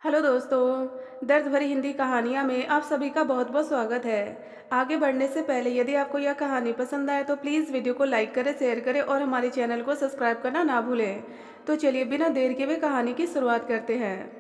Hello दोस्तों, दर्द भरी हिंदी कहानियाँ में आप सभी का बहुत बहुत स्वागत है। आगे बढ़ने से पहले यदि आपको यह कहानी पसंद आए तो प्लीज़ वीडियो को लाइक करें, शेयर करें और हमारे चैनल को सब्सक्राइब करना ना भूलें। तो चलिए बिना देर के हुए कहानी की शुरुआत करते हैं।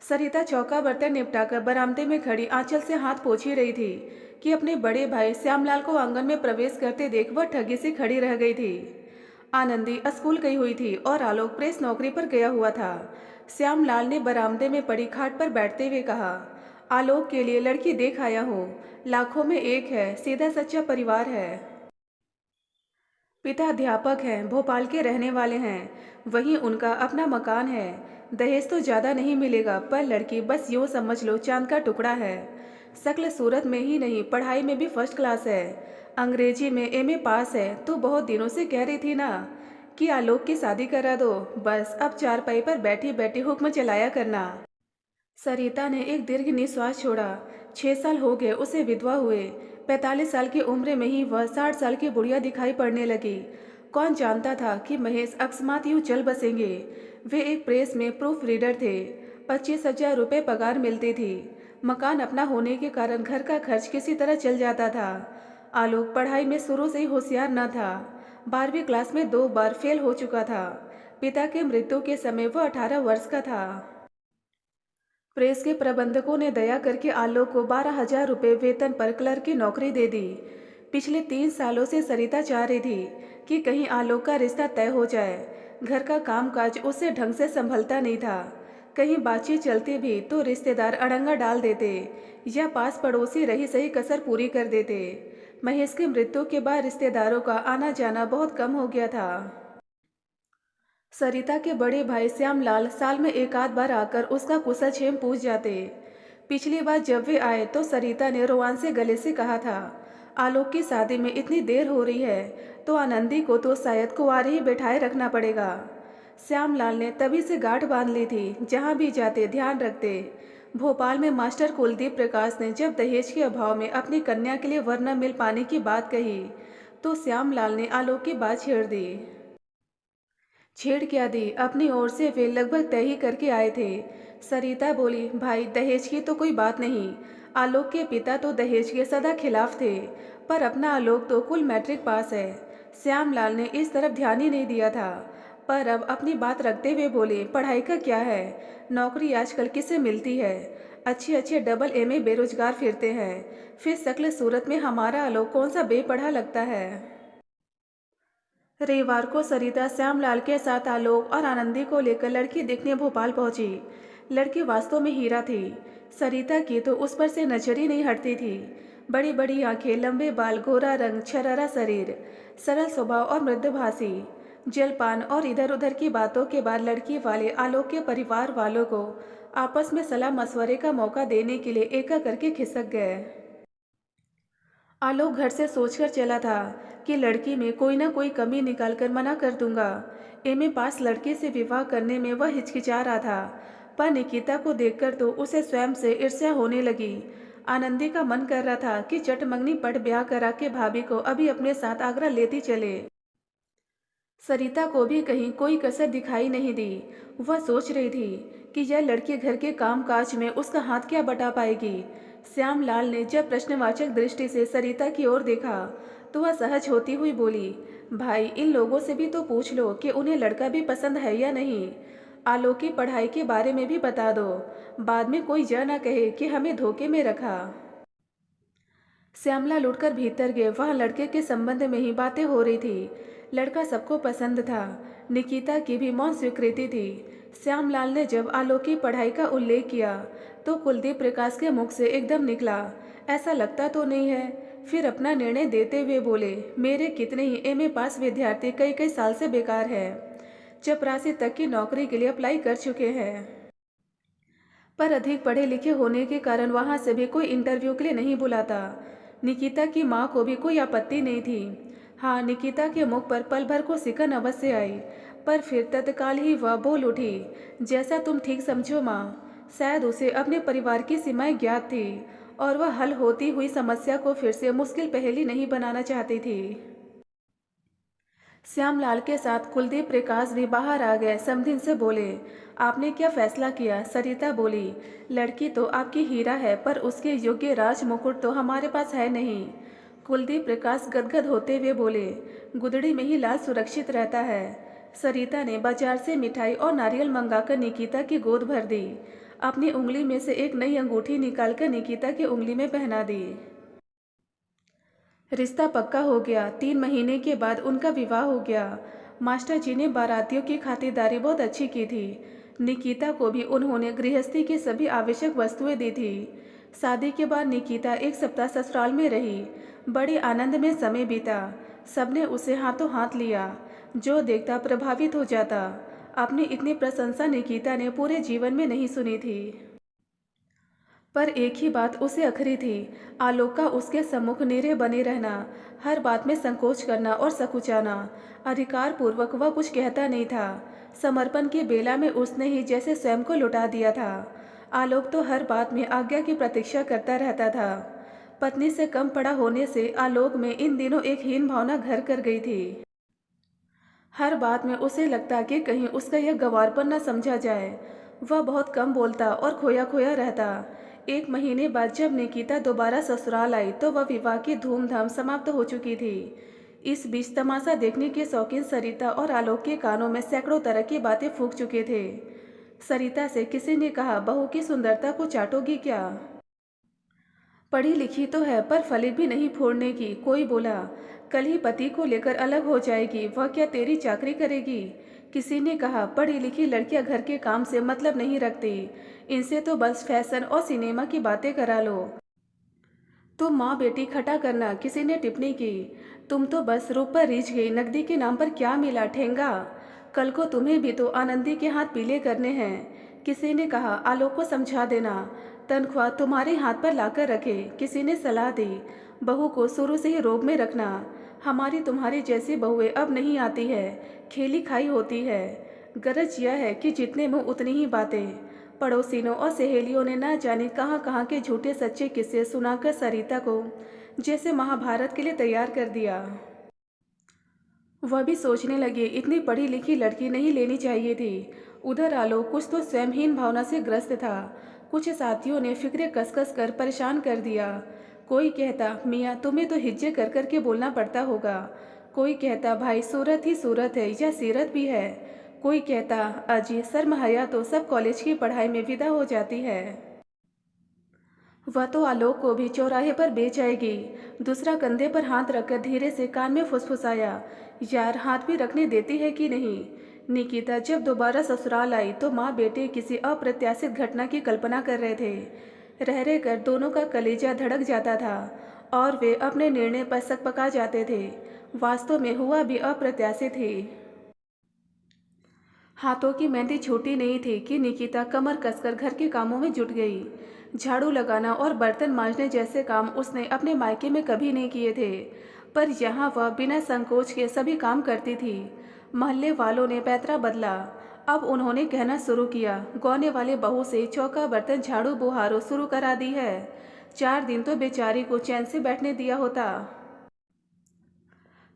सरिता चौका बर्तन निपटाकर बरामदे में खड़ी आंचल से हाथ पोंछ ही रही थी कि अपने बड़े भाई श्यामलाल को आंगन में प्रवेश करते देख वह ठगी से खड़ी रह गई थी। आनंदी स्कूल गई हुई थी और आलोक प्रेस नौकरी पर गया हुआ था। श्यामलाल ने बरामदे में पड़ी खाट पर बैठते हुए कहा, आलोक के लिए लड़की देख आया हूँ। लाखों में एक है, सीधा सच्चा परिवार है। पिता अध्यापक हैं, भोपाल के रहने वाले हैं। वहीं उनका अपना मकान है। दहेज तो ज़्यादा नहीं मिलेगा, पर लड़की बस यूँ समझ लो चांद का टुकड़ा है। शक्ल सूरत में ही नहीं, पढ़ाई में भी फर्स्ट क्लास है। अंग्रेजी में एमए पास है। तो बहुत दिनों से कह रही थी ना कि आलोक की शादी करा दो। बस अब चारपाई पर बैठी बैठी हुक्म चलाया करना। सरिता ने एक दीर्घ निश्वास छोड़ा। 6 साल हो गए उसे विधवा हुए। 45 साल की उम्र में ही वह 60 साल की बुढ़िया दिखाई पड़ने लगी। कौन जानता था कि महेश अकस्मात यूं चल बसेंगे। वे एक प्रेस में प्रूफ रीडर थे। 25,000 रुपये पगार मिलती थी। मकान अपना होने के कारण घर का खर्च किसी तरह चल जाता था। आलोक पढ़ाई में शुरू से ही होशियार न था। 12वीं क्लास में 2 बार फेल हो चुका था। पिता के मृत्यु के समय वह 18 वर्ष का था। प्रेस के प्रबंधकों ने दया करके आलोक को 12,000 रुपये वेतन पर क्लर्क की नौकरी दे दी। पिछले 3 सालों से सरिता चाह रही थी कि कहीं आलोक का रिश्ता तय हो जाए। घर का कामकाज उससे ढंग से संभलता नहीं था। कहीं बातचीत चलती भी तो रिश्तेदार अड़ंगा डाल देते या पास पड़ोसी रही सही कसर पूरी कर देते। महेश की मृत्यु के बाद रिश्तेदारों का आना जाना बहुत कम हो गया था। सरिता के बड़े भाई श्यामलाल साल में एक आध बार आकर उसका कुशल क्षेम पूछ जाते। पिछली बार जब वे आए तो सरिता ने रोआन से गले से कहा था, आलोक की शादी में इतनी देर हो रही है तो आनंदी को तो शायद कुंवारे ही बैठाए रखना पड़ेगा। श्यामलाल ने तभी से गांठ बांध ली थी, जहां भी जाते ध्यान रखते। भोपाल में मास्टर कुलदीप प्रकाश ने जब दहेज के अभाव में अपनी कन्या के लिए वर न मिल पाने की बात कही तो श्यामलाल ने आलोक की बात छेड़ दी। छेड़ क्या दी, अपनी ओर से वे लगभग तय ही करके आए थे। सरिता बोली, भाई दहेज की तो कोई बात नहीं। आलोक के पिता तो दहेज के सदा खिलाफ थे, पर अपना आलोक तो कुल मैट्रिक पास है। श्यामलाल ने इस तरफ ध्यान ही नहीं दिया था, पर अब अपनी बात रखते हुए बोले, पढ़ाई का क्या है, नौकरी आजकल किसे मिलती है। अच्छे अच्छे डबल एमए बेरोजगार फिरते हैं। फिर शक्ल सूरत में हमारा आलोक कौन सा बेपढ़ा लगता है। रविवार को सरिता श्यामलाल के साथ आलोक और आनंदी को लेकर लड़की देखने भोपाल पहुंची। लड़की वास्तव में हीरा थी। सरिता की तो उस पर से नजर ही नहीं हटती थी। बड़ी बड़ी आंखें, लंबे बाल, गोरा रंग, छरारा शरीर, सरल स्वभाव और मृदुभाषी। जलपान और इधर उधर की बातों के बाद लड़की वाले आलोक के परिवार वालों को आपस में सलाह मशवरे का मौका देने के लिए एक एक करके खिसक गए। आलोक घर से सोचकर चला था कि लड़की में कोई ना कोई कमी निकालकर मना कर दूंगा। एमए पास लड़के से विवाह करने में वह हिचकिचा रहा था, पर निकिता को देखकर तो उसे स्वयं से ईर्ष्या होने लगी। आनंदी का मन कर रहा था कि चटमंगनी पट ब्याह करा के भाभी को अभी अपने साथ आगरा लेती चले। सरिता को भी कहीं कोई कसर दिखाई नहीं दी। वह सोच रही थी कि यह लड़की घर के कामकाज में उसका हाथ क्या बटा पाएगी। श्यामलाल ने जब प्रश्नवाचक दृष्टि से सरिता की ओर देखा तो वह सहज होती हुई बोली, भाई इन लोगों से भी तो पूछ लो कि उन्हें लड़का भी पसंद है या नहीं। आलोक की पढ़ाई के बारे में भी बता दो, बाद में कोई यह ना कहे कि हमें धोखे में रखा। श्यामला लुटकर भीतर गए। वहाँ लड़के के संबंध में ही बातें हो रही थी। लड़का सबको पसंद था। निकिता की भी मौन स्वीकृति थी। श्यामलाल ने जब आलोक की पढ़ाई का उल्लेख किया तो कुलदीप प्रकाश के मुख से एकदम निकला, ऐसा लगता तो नहीं है। फिर अपना निर्णय देते हुए बोले, मेरे कितने ही एमए पास विद्यार्थी कई कई साल से बेकार है, चपरासी तक की नौकरी के लिए अप्लाई कर चुके हैं, पर अधिक पढ़े लिखे होने के कारण वहां से भी कोई इंटरव्यू के लिए नहीं बुलाता। निकिता की माँ को भी कोई आपत्ति नहीं थी। हाँ, निकिता के मुख पर पल भर को सिकन अवश्य आई, पर फिर तत्काल ही वह बोल उठी, जैसा तुम ठीक समझो माँ। शायद उसे अपने परिवार की सीमाएं ज्ञात थी और वह हल होती हुई समस्या को फिर से मुश्किल पहेली नहीं बनाना चाहती थी। श्यामलाल के साथ कुलदीप प्रकाश भी बाहर आ गए। समधिन से बोले, आपने क्या फैसला किया? सरिता बोली, लड़की तो आपकी हीरा है, पर उसके योग्य राज मुकुट तो हमारे पास है नहीं। कुलदीप प्रकाश गदगद होते हुए बोले, गुदड़ी में ही लाल सुरक्षित रहता है। सरिता ने बाजार से मिठाई और नारियल मंगाकर निकिता की गोद भर दी। अपनी उंगली में से एक नई अंगूठी निकालकर निकिता की उंगली में पहना दी। रिश्ता पक्का हो गया। 3 महीने के बाद उनका विवाह हो गया। मास्टर जी ने बारातियों की खातिरदारी बहुत अच्छी की थी। निकिता को भी उन्होंने गृहस्थी की सभी आवश्यक वस्तुएं दी थी। शादी के बाद निकिता 1 सप्ताह ससुराल में रही। बड़े आनंद में समय बीता। सबने उसे हाथों हाथ लिया। जो देखता प्रभावित हो जाता। अपनी इतनी प्रशंसा निकिता ने पूरे जीवन में नहीं सुनी थी। पर एक ही बात उसे अखरी थी, आलोक का उसके सम्मुख निरे बने रहना, हर बात में संकोच करना और सकुचाना। अधिकार पूर्वक वह कुछ कहता नहीं था। समर्पण की बेला में उसने ही जैसे स्वयं को लुटा दिया था। आलोक तो हर बात में आज्ञा की प्रतीक्षा करता रहता था। पत्नी से कम पड़ा होने से आलोक में इन दिनों एक हीन भावना घर कर गई थी। हर बात में उसे लगता कि कहीं उसका यह गंवारपन न समझा जाए। वह बहुत कम बोलता और खोया खोया रहता। 1 महीने बाद जब निकिता दोबारा ससुराल आई तो वह विवाह की धूमधाम समाप्त हो चुकी थी। इस बीच तमाशा देखने के शौकीन सरिता और आलोक के कानों में सैकड़ों तरह की बातें फूंक चुके थे। सरिता से किसी ने कहा, बहू की सुंदरता को चाटोगी क्या? पढ़ी लिखी तो है, पर फलित भी नहीं फोड़ने की। कोई बोला, कल ही पति को लेकर अलग हो जाएगी, वह क्या तेरी चाकरी करेगी? किसी ने कहा, पढ़ी लिखी लड़कियां घर के काम से मतलब नहीं रखती, इनसे तो बस फैशन और सिनेमा की बातें करा लो। तुम माँ बेटी खटा करना, किसी ने टिप्पणी की। तुम तो बस रूप पर रीझ गई, नकदी के नाम पर क्या मिला ठेंगा? कल को तुम्हें भी तो आनंदी के हाथ पीले करने हैं। किसी ने कहा, आलोक को समझा देना, तनख्वाह तुम्हारे हाथ पर लाकर रखे। किसी ने सलाह दी, बहू को शुरू से ही रोब में रखना। हमारी तुम्हारी जैसी बहुएं अब नहीं आती है, खेली खाई होती है। गरज यह है कि जितने मुँह उतनी ही बातें। पड़ोसिनों और सहेलियों ने न जाने कहाँ कहाँ के झूठे सच्चे किस्से सुनाकर सरिता को जैसे महाभारत के लिए तैयार कर दिया। वह भी सोचने लगी, इतनी पढ़ी लिखी लड़की नहीं लेनी चाहिए थी। उधर आलोक कुछ तो स्वयंहीन भावना से ग्रस्त था। कुछ साथियों ने फिक्रे कसकस कर परेशान कर दिया। कोई कहता, मियाँ तुम्हें तो हिज्जे कर कर के बोलना पड़ता होगा। कोई कहता, भाई सूरत ही सूरत है या सीरत भी है। कोई कहता, अजी शर्म हया तो सब कॉलेज की पढ़ाई में विदा हो जाती है। वह तो आलोक को भी चौराहे पर बेच आएगी। दूसरा कंधे पर हाथ रखकर धीरे से कान में फुसफुसाया, यार हाथ भी रखने देती है कि नहीं? निकिता जब दोबारा ससुराल आई तो माँ बेटे किसी अप्रत्याशित घटना की कल्पना कर रहे थे। रह रह कर दोनों का कलेजा धड़क जाता था और वे अपने निर्णय पर सकपका जाते थे। वास्तव में हुआ भी अप्रत्याशित ही। हाथों की मेहंदी छूटी नहीं थी कि निकिता कमर कसकर घर के कामों में जुट गई। झाड़ू लगाना और बर्तन मांजने जैसे काम उसने अपने मायके में कभी नहीं किए थे, पर यहाँ वह बिना संकोच के सभी काम करती थी। मोहल्ले वालों ने पैतरा बदला। अब उन्होंने कहना शुरू किया, गौने वाले बहू से चौका बर्तन झाड़ू बुहारो शुरू करा दी है। 4 दिन तो बेचारी को चैन से बैठने दिया होता।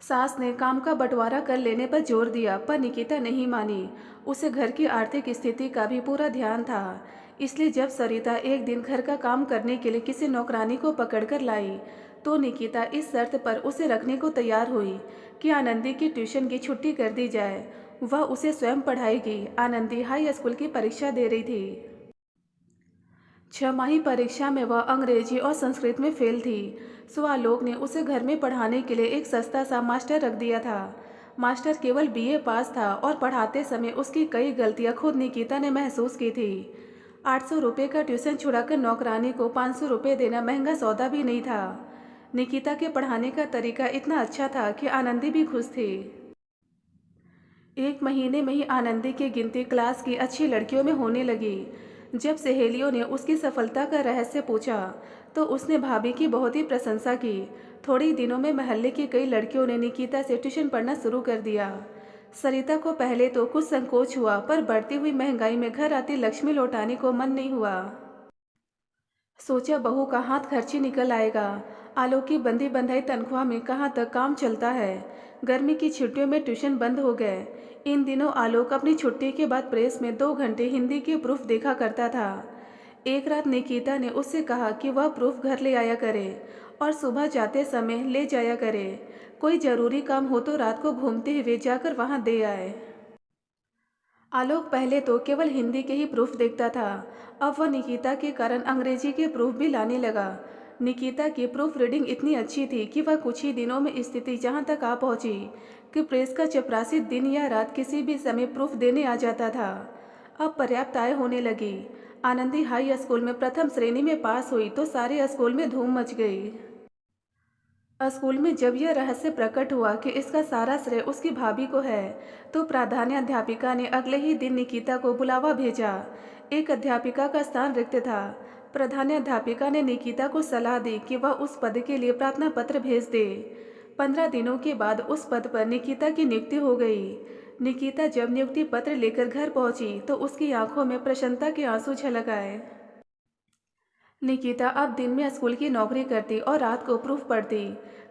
सास ने काम का बंटवारा कर लेने पर जोर दिया, पर निकिता नहीं मानी। उसे घर की आर्थिक स्थिति का भी पूरा ध्यान था। इसलिए जब सरिता एक दिन घर का काम करने के लिए किसी नौकरानी को पकड़कर लाई तो निकिता इस शर्त पर उसे रखने को तैयार हुई कि आनंदी की ट्यूशन की छुट्टी कर दी जाए। वह उसे स्वयं पढ़ाएगी। आनंदी हाई स्कूल की परीक्षा दे रही थी। 6 माही परीक्षा में वह अंग्रेजी और संस्कृत में फेल थी। सो आलोक ने उसे घर में पढ़ाने के लिए एक सस्ता सा मास्टर रख दिया था। मास्टर केवल बीए पास था और पढ़ाते समय उसकी कई गलतियां खुद निकिता ने महसूस की थी। 800 रुपये का ट्यूशन छुड़ाकर नौकरानी को 500 रुपये देना महंगा सौदा भी नहीं था। निकिता के पढ़ाने का तरीका इतना अच्छा था कि आनंदी भी खुश थी। 1 महीने में ही आनंदी की गिनती क्लास की अच्छी लड़कियों में होने लगी। जब सहेलियों ने उसकी सफलता का रहस्य पूछा तो उसने भाभी की बहुत ही प्रशंसा की। थोड़े ही दिनों में मोहल्ले की कई लड़कियों ने निकिता से ट्यूशन पढ़ना शुरू कर दिया। सरिता को पहले तो कुछ संकोच हुआ, पर बढ़ती हुई महंगाई में घर आती लक्ष्मी लौटाने को मन नहीं हुआ। सोचा बहू का हाथ खर्ची निकल आएगा। आलोक की बंधी बंधाई तनख्वाह में कहाँ तक काम चलता है। गर्मी की छुट्टियों में ट्यूशन बंद हो गए। इन दिनों आलोक अपनी छुट्टी के बाद प्रेस में 2 घंटे हिंदी के प्रूफ देखा करता था। एक रात निकिता ने उससे कहा कि वह प्रूफ घर ले आया करे और सुबह जाते समय ले जाया करे। कोई ज़रूरी काम हो तो रात को घूमते हुए जाकर वहाँ दे आए। आलोक पहले तो केवल हिंदी के ही प्रूफ देखता था। अब वह निकिता के कारण अंग्रेजी के प्रूफ भी लाने लगा। निकिता की प्रूफ रीडिंग इतनी अच्छी थी कि वह कुछ ही दिनों में स्थिति जहां तक आ पहुंची कि प्रेस का चपरासी दिन या रात किसी भी समय प्रूफ देने आ जाता था। अब पर्याप्त आय होने लगी। आनंदी हाई स्कूल में प्रथम श्रेणी में पास हुई तो सारे स्कूल में धूम मच गई। स्कूल में जब यह रहस्य प्रकट हुआ कि इसका सारा श्रेय उसकी भाभी को है, तो प्राधान्याध्यापिका ने अगले ही दिन निकिता को बुलावा भेजा। एक अध्यापिका का स्थान रिक्त था। प्रधानाध्यापिका ने निकिता को सलाह दी कि वह उस पद के लिए प्रार्थना पत्र भेज दे। 15 दिनों के बाद उस पद पर निकिता की नियुक्ति हो गई। निकिता जब नियुक्ति पत्र लेकर घर पहुंची तो उसकी आंखों में प्रसन्नता के आंसू छलक आए। निकिता अब दिन में स्कूल की नौकरी करती और रात को प्रूफ पढ़ती।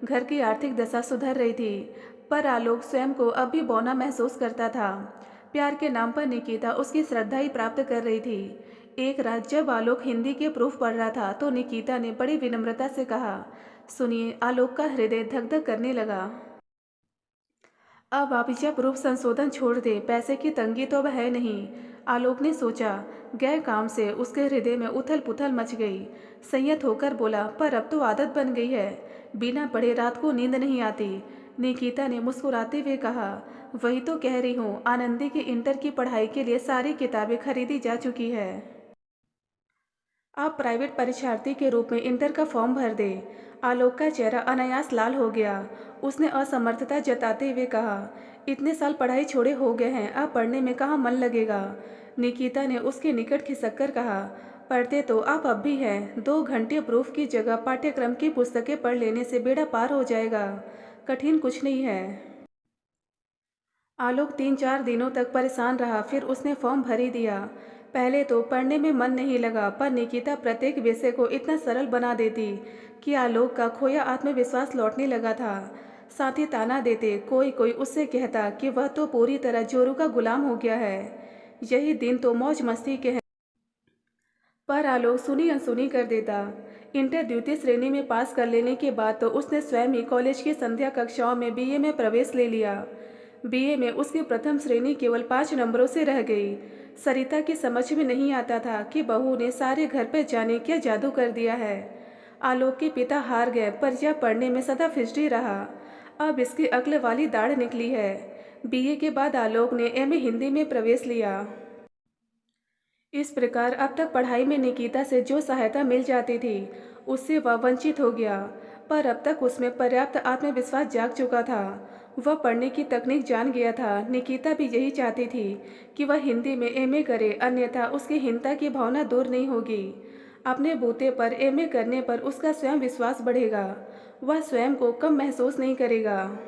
घर की आर्थिक दशा सुधर रही थी, पर आलोक स्वयं को अब भी बौना महसूस करता था। प्यार के नाम पर निकिता उसकी श्रद्धा ही प्राप्त कर रही थी। एक रात जब आलोक हिंदी के प्रूफ पढ़ रहा था तो निकिता ने बड़ी विनम्रता से कहा, सुनिए। आलोक का हृदय धक धक करने लगा। अब आप यह प्रूफ संशोधन छोड़ दे, पैसे की तंगी तो अब है नहीं। आलोक ने सोचा। गए काम से उसके हृदय में उथल पुथल मच गई। संयत होकर बोला, पर अब तो आदत बन गई है। बिना पढ़े रात को नींद नहीं आती। निकिता ने मुस्कुराते हुए कहा, वही तो कह रही हूँ, आनंदी की इंटर की पढ़ाई के लिए सारी किताबें खरीदी जा चुकी है। आप प्राइवेट परीक्षार्थी के रूप में इंटर का फॉर्म भर दे। आलोक का चेहरा अनायास लाल हो गया। उसने असमर्थता जताते हुए कहा, इतने साल पढ़ाई छोड़े हो गए हैं, अब पढ़ने में कहाँ मन लगेगा। निकिता ने उसके निकट खिसक कर कहा, पढ़ते तो आप अब भी हैं। 2 घंटे प्रूफ की जगह पाठ्यक्रम की पुस्तकें पढ़ लेने से बेड़ा पार हो जाएगा। कठिन कुछ नहीं है। आलोक 3-4 दिनों तक परेशान रहा, फिर उसने फॉर्म भर ही दिया। पहले तो पढ़ने में मन नहीं लगा, पर निकिता प्रत्येक विषय को इतना सरल बना देती कि आलोक का खोया आत्मविश्वास लौटने लगा था। साथ ही ताना देते कोई कोई उससे कहता कि वह तो पूरी तरह जोरू का गुलाम हो गया है। यही दिन तो मौज मस्ती के हैं। पर आलोक सुनी अनसुनी कर देता। इंटर द्वितीय श्रेणी में पास कर लेने के बाद तो उसने स्वयं ही कॉलेज की संध्या कक्षाओं में बीए में प्रवेश ले लिया। बीए में उसकी प्रथम श्रेणी केवल 5 नंबरों से रह गई। सरिता की समझ में नहीं आता था कि बहू ने सारे घर पर जाने क्या जादू कर दिया है। आलोक के पिता हार गए, पर यह पढ़ने में सदा फिजटी रहा। अब इसकी अक्ल वाली दाढ़ निकली है। बीए के बाद आलोक ने एमए हिंदी में प्रवेश लिया। इस प्रकार अब तक पढ़ाई में निकिता से जो सहायता मिल जाती थी उससे वह वंचित हो गया। पर अब तक उसमें पर्याप्त आत्मविश्वास जाग चुका था। वह पढ़ने की तकनीक जान गया था। निकिता भी यही चाहती थी कि वह हिंदी में एमए करे, अन्यथा उसकी हीनता की भावना दूर नहीं होगी। अपने बूते पर एमए करने पर उसका स्वयं विश्वास बढ़ेगा। वह स्वयं को कम महसूस नहीं करेगा।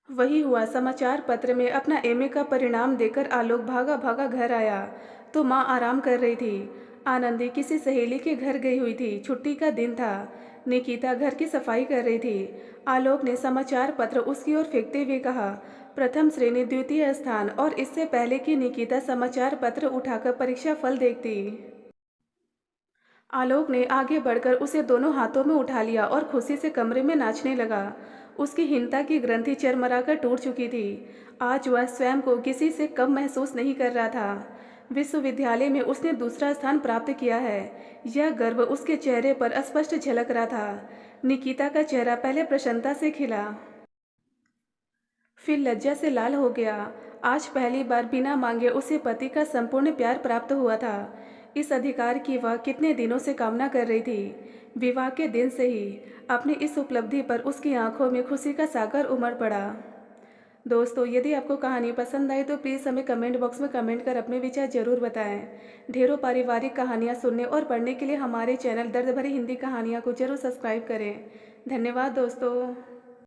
वही हुआ। समाचार पत्र में अपना एमए का परिणाम देकर आलोक भागा भागा घर आया तो माँ आराम कर रही थी। आनंदी किसी सहेली के घर गई हुई थी। छुट्टी का दिन था। निकिता घर की सफाई कर रही थी। आलोक ने समाचार पत्र उसकी ओर फेंकते हुए कहा, प्रथम श्रेणी द्वितीय स्थान। और इससे पहले कि निकिता समाचार पत्र उठाकर परीक्षा फल देखती, आलोक ने आगे बढ़कर उसे दोनों हाथों में उठा लिया और खुशी से कमरे में नाचने लगा। उसकी हिंता की ग्रंथि चरमराकर टूट चुकी थी। आज वह स्वयं को किसी से कम महसूस नहीं कर रहा था। विश्वविद्यालय में उसने दूसरा स्थान प्राप्त किया है। यह गर्व उसके चेहरे पर स्पष्ट झलक रहा था। निकिता का चेहरा पहले प्रसन्नता से खिला, फिर लज्जा से लाल हो गया। आज पहली बार बिना मांगे उसे पति का संपूर्ण प्यार प्राप्त हुआ था। इस अधिकार की वह कितने दिनों से कामना कर रही थी। विवाह के दिन से ही अपनी इस उपलब्धि पर उसकी आंखों में खुशी का सागर उमड़ पड़ा। दोस्तों, यदि आपको कहानी पसंद आई तो प्लीज़ हमें कमेंट बॉक्स में कमेंट कर अपने विचार जरूर बताएं। ढेरों पारिवारिक कहानियाँ सुनने और पढ़ने के लिए हमारे चैनल दर्द भरी हिंदी कहानियाँ को जरूर सब्सक्राइब करें। धन्यवाद दोस्तों।